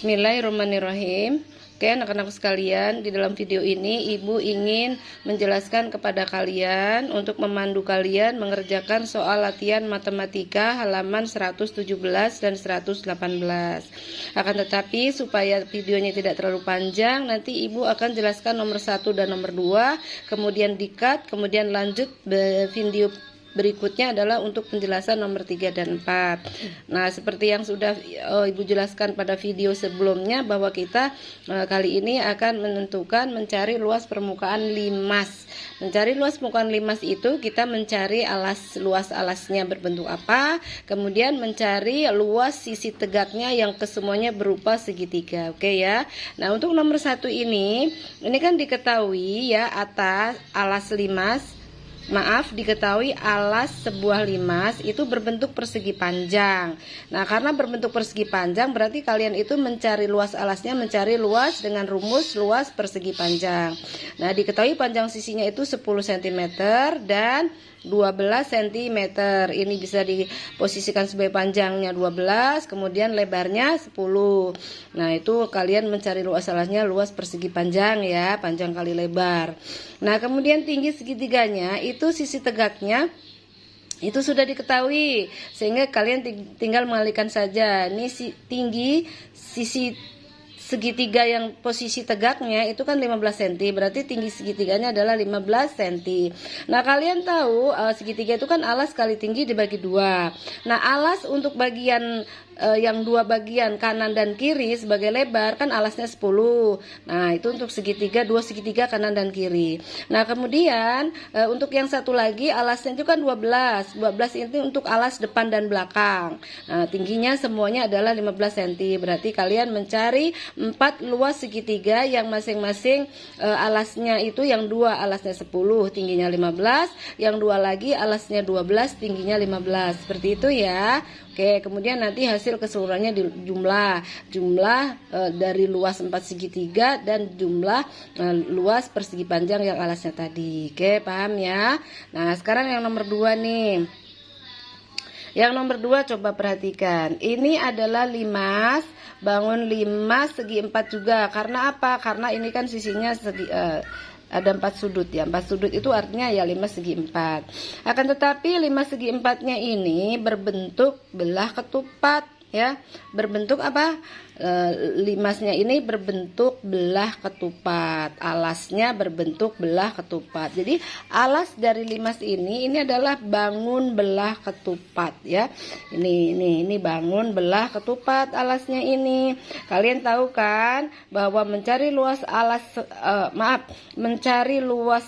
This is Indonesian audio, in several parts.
Bismillahirrahmanirrahim. Oke anak-anak sekalian, di dalam video ini Ibu ingin menjelaskan kepada kalian untuk memandu kalian mengerjakan soal latihan matematika halaman 117 dan 118. Akan tetapi supaya videonya tidak terlalu panjang, nanti Ibu akan jelaskan nomor 1 dan nomor 2, kemudian di-cut, kemudian lanjut video berikutnya adalah untuk penjelasan nomor 3 dan 4. Nah, seperti yang sudah Ibu jelaskan pada video sebelumnya, bahwa kita kali ini akan menentukan mencari luas permukaan limas. Mencari luas permukaan limas itu kita mencari luas alasnya berbentuk apa, kemudian mencari luas sisi tegaknya yang kesemuanya berupa segitiga. Oke ya. Nah, untuk nomor 1 ini kan diketahui ya, diketahui alas sebuah limas itu berbentuk persegi panjang. Nah, karena berbentuk persegi panjang berarti kalian itu mencari luas alasnya, mencari luas dengan rumus luas persegi panjang. Nah, diketahui panjang sisinya itu 10 cm dan 12 cm. Ini bisa diposisikan sebagai panjangnya 12, kemudian lebarnya 10. Nah, itu kalian mencari luas alasnya luas persegi panjang ya, panjang kali lebar. Nah, kemudian tinggi segitiganya itu sisi tegaknya itu sudah diketahui, sehingga kalian tinggal mengalihkan saja. Ini tinggi sisi segitiga yang posisi tegaknya itu kan 15 cm, berarti tinggi segitiganya adalah 15 cm. Nah, kalian tahu segitiga itu kan alas kali tinggi dibagi 2. Nah, alas untuk bagian yang dua bagian kanan dan kiri sebagai lebar kan alasnya 10. Nah, itu untuk segitiga, 2 segitiga kanan dan kiri. Nah, kemudian untuk yang satu lagi alasnya itu kan 12. 12 ini untuk alas depan dan belakang. Nah, tingginya semuanya adalah 15 cm. Berarti kalian mencari 4 luas segitiga yang masing-masing alasnya itu, yang 2 alasnya 10, tingginya 15, yang 2 lagi alasnya 12, tingginya 15. Seperti itu ya. Oke, kemudian nanti hasil keseluruhannya jumlah dari luas 4 segitiga dan jumlah luas persegi panjang yang alasnya tadi. Oke, paham ya? Nah, sekarang yang nomor 2 nih. Yang nomor 2 coba perhatikan. Ini adalah limas, bangun limas segi 4 juga. Karena apa? Karena ini kan sisinya ada 4 sudut ya. 4 sudut itu artinya ya limas segi 4. Akan tetapi limas segi 4-nya ini berbentuk belah ketupat ya. Berbentuk apa? Limasnya ini berbentuk belah ketupat. Alasnya berbentuk belah ketupat. Jadi alas dari limas ini adalah bangun belah ketupat ya. Ini bangun belah ketupat alasnya ini. Kalian tahu kan bahwa mencari luas mencari luas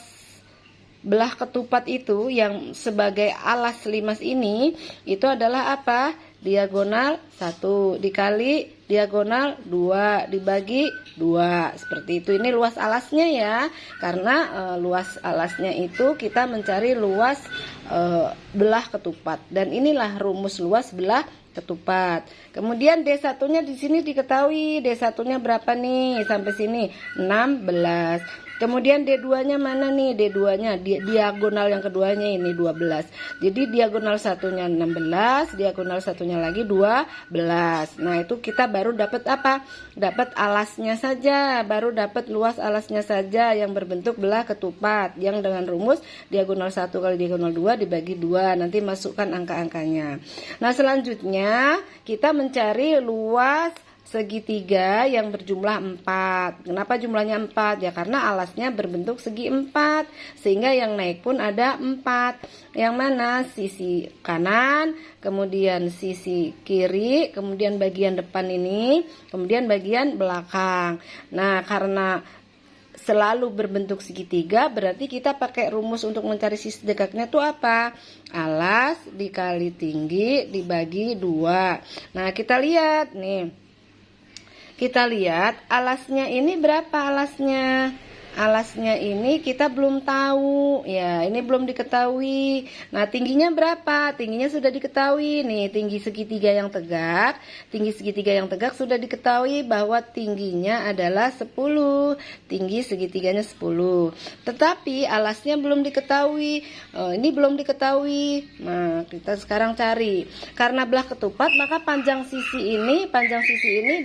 belah ketupat itu yang sebagai alas limas ini itu adalah apa? Diagonal 1 dikali diagonal 2 dibagi 2, seperti itu. Ini luas alasnya ya, karena luas alasnya itu kita mencari luas belah ketupat, dan inilah rumus luas belah ketupat. Kemudian D1-nya di sini diketahui. D1-nya berapa nih? Sampai sini 16. Kemudian D2-nya mana nih? D2-nya diagonal yang keduanya ini 12. Jadi diagonal satunya 16, diagonal satunya lagi 12. Nah, itu kita baru dapat apa? Dapat alasnya saja, baru dapat luas alasnya saja yang berbentuk belah ketupat, yang dengan rumus diagonal 1 kali diagonal 2 dibagi 2. Nanti masukkan angka-angkanya. Nah, selanjutnya kita mencari luas segitiga yang berjumlah 4. Kenapa jumlahnya 4? Ya karena alasnya berbentuk segi 4, sehingga yang naik pun ada 4. Yang mana? Sisi kanan, kemudian sisi kiri, kemudian bagian depan ini, kemudian bagian belakang. Nah, karena selalu berbentuk segitiga, berarti kita pakai rumus untuk mencari sisi tegaknya itu apa? Alas dikali tinggi dibagi 2. Nah, kita lihat nih. Kita lihat alasnya ini berapa alasnya? alasnya ini kita belum tahu ya, ini belum diketahui. Nah, tingginya berapa? Tingginya sudah diketahui nih, tinggi segitiga yang tegak. Tinggi segitiga yang tegak sudah diketahui bahwa tingginya adalah 10. Tinggi segitiganya 10. Tetapi alasnya belum diketahui. Ini belum diketahui. Nah, kita sekarang cari. Karena belah ketupat, maka panjang sisi ini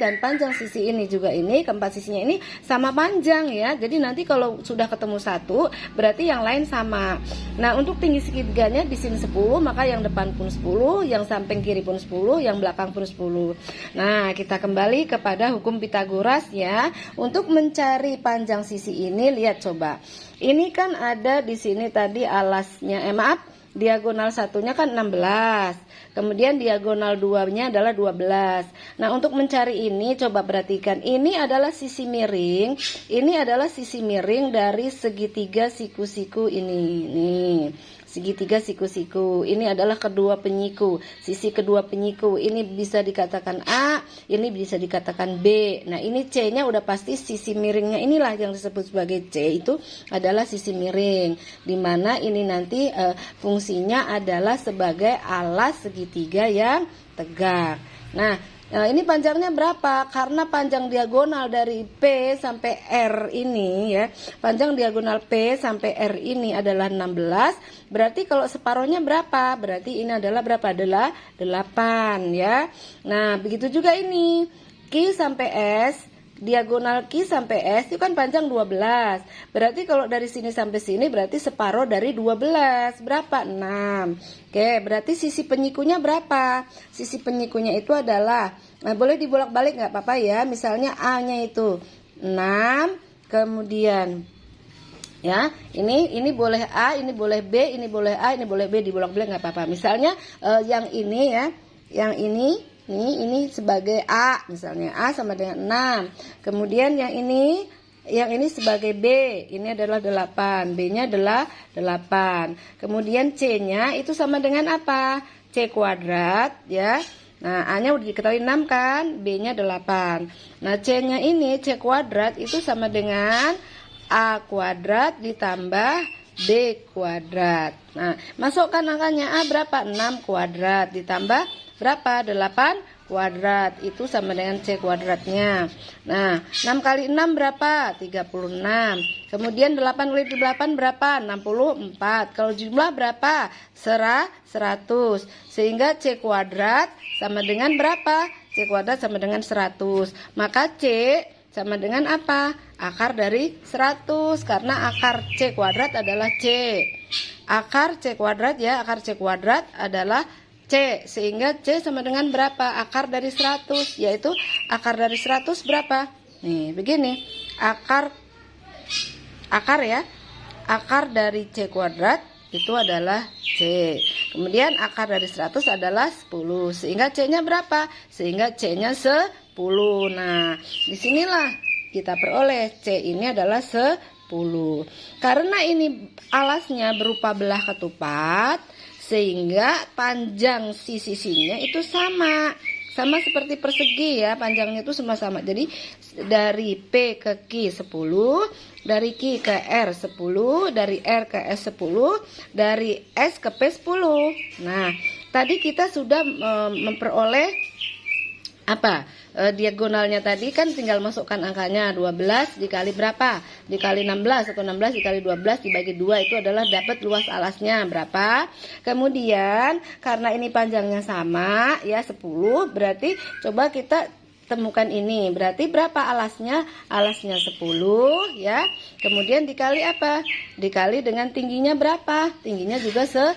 dan panjang sisi ini juga ini, keempat sisinya ini sama panjang ya. Jadi nanti kalau sudah ketemu satu, berarti yang lain sama. Nah, untuk tinggi segitiganya di sini 10, maka yang depan pun 10, yang samping kiri pun 10, yang belakang pun 10. Nah, kita kembali kepada hukum Pitagoras ya. Untuk mencari panjang sisi ini, lihat coba. Ini kan ada di sini tadi alasnya, diagonal satunya kan 16. Kemudian diagonal 2-nya adalah 12. Nah, untuk mencari ini coba perhatikan. Ini adalah sisi miring. Ini adalah sisi miring dari segitiga siku-siku ini. Nih, segitiga siku-siku. Ini adalah kedua penyiku. Sisi kedua penyiku. Ini bisa dikatakan A, ini bisa dikatakan B. Nah, ini C-nya udah pasti sisi miringnya inilah yang disebut sebagai C, itu adalah sisi miring. Dimana ini nanti fungsinya adalah sebagai alas segitiga yang tegak. Nah, ini panjangnya berapa? Karena panjang diagonal dari P sampai R ini ya, panjang diagonal P sampai R ini adalah 16. Berarti kalau separohnya berapa? Berarti ini adalah berapa? Adalah 8 ya. Nah, begitu juga ini Q sampai S. Diagonal Q sampai S itu kan panjang 12. Berarti kalau dari sini sampai sini berarti separuh dari 12. Berapa? 6. Oke, berarti sisi penyikunya berapa? Sisi penyikunya itu adalah, boleh dibolak-balik nggak apa-apa ya. Misalnya A-nya itu 6, kemudian ya, ini boleh A, ini boleh B, ini boleh A, ini boleh B, dibolak-balik nggak apa-apa. Misalnya yang ini ya, yang ini sebagai A, misalnya A sama dengan 6. Kemudian yang ini sebagai B, ini adalah 8, B-nya adalah 8. Kemudian C-nya itu sama dengan apa? C kuadrat ya. Nah, A-nya udah diketahui 6 kan, B-nya 8. Nah, C-nya ini C kuadrat itu sama dengan A kuadrat ditambah B kuadrat. Nah, masukkan angkanya. A berapa? 6 kuadrat ditambah berapa? 8 kuadrat. Itu sama dengan C kuadratnya. Nah, 6 kali 6 berapa? 36. Kemudian 8 kali 8 berapa? 64. Kalau jumlah berapa? 100. Sehingga C kuadrat sama dengan berapa? C kuadrat sama dengan 100. Maka C sama dengan apa? Akar dari 100. Karena akar C kuadrat adalah C. Akar C kuadrat ya, akar C kuadrat adalah C, sehingga C sama dengan berapa? Akar dari 100, yaitu akar dari 100 berapa? Nih, begini. Akar ya. Akar dari C kuadrat itu adalah C. Kemudian akar dari 100 adalah 10. Sehingga C-nya berapa? Sehingga C-nya 10. Nah, disinilah kita peroleh C ini adalah 10. Karena ini alasnya berupa belah ketupat, sehingga panjang sisinya itu sama seperti persegi ya, panjangnya itu sama-sama. Jadi dari P ke Q 10, dari Q ke R 10, dari R ke S 10, dari S ke P 10. Nah, tadi kita sudah memperoleh apa? Diagonalnya tadi kan tinggal masukkan angkanya. 12 dikali berapa? Dikali 16 atau 16 dikali 12 dibagi 2 itu adalah dapat luas alasnya berapa. Kemudian karena ini panjangnya sama ya 10, berarti coba kita temukan ini. Berarti berapa alasnya? Alasnya 10 ya. Kemudian dikali apa? Dikali dengan tingginya berapa? Tingginya juga 10.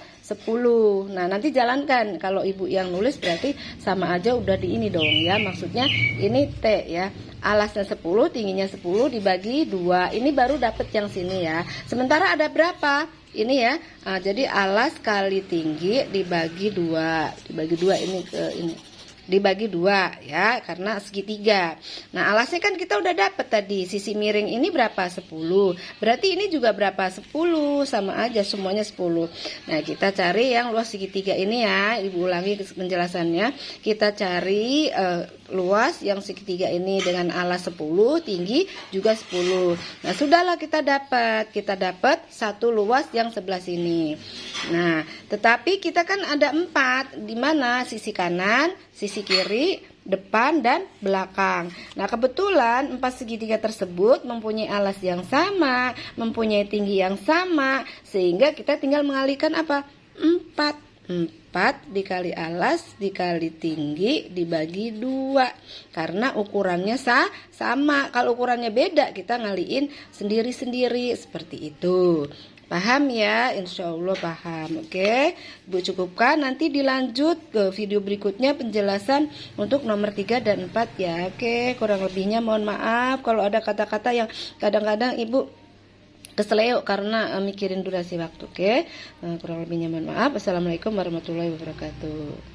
Nah, nanti jalankan. Kalau ibu yang nulis berarti sama aja udah di ini dong ya. Maksudnya ini T ya. Alasnya 10, tingginya 10 dibagi 2. Ini baru dapat yang sini ya. Sementara ada berapa? Ini ya. Nah, jadi alas kali tinggi dibagi 2. Dibagi 2 ini ke ini. Dibagi 2 ya, karena segitiga. Nah, alasnya kan kita udah dapat tadi. Sisi miring ini berapa? 10. Berarti ini juga berapa? 10. Sama aja semuanya 10. Nah, kita cari yang luas segitiga ini ya. Ibu ulangi penjelasannya. Kita cari luas yang segitiga ini dengan alas 10, tinggi juga 10. Nah, sudahlah kita dapat satu luas yang sebelah sini. Nah, tetapi kita kan ada 4, di mana sisi kanan, sisi kiri, depan, dan belakang. Nah, kebetulan 4 segitiga tersebut mempunyai alas yang sama, mempunyai tinggi yang sama, sehingga kita tinggal mengalihkan apa? 4 dikali alas dikali tinggi dibagi 2, karena ukurannya sama. Kalau ukurannya beda, kita ngaliin sendiri-sendiri seperti itu. Paham ya? Insya Allah paham. Oke, Bu cukupkan, nanti dilanjut ke video berikutnya penjelasan untuk nomor 3 dan 4 ya. Oke, kurang lebihnya mohon maaf kalau ada kata-kata yang kadang-kadang Ibu keseleo karena mikirin durasi waktu. Oke, kurang lebihnya mohon maaf. Assalamualaikum warahmatullahi wabarakatuh.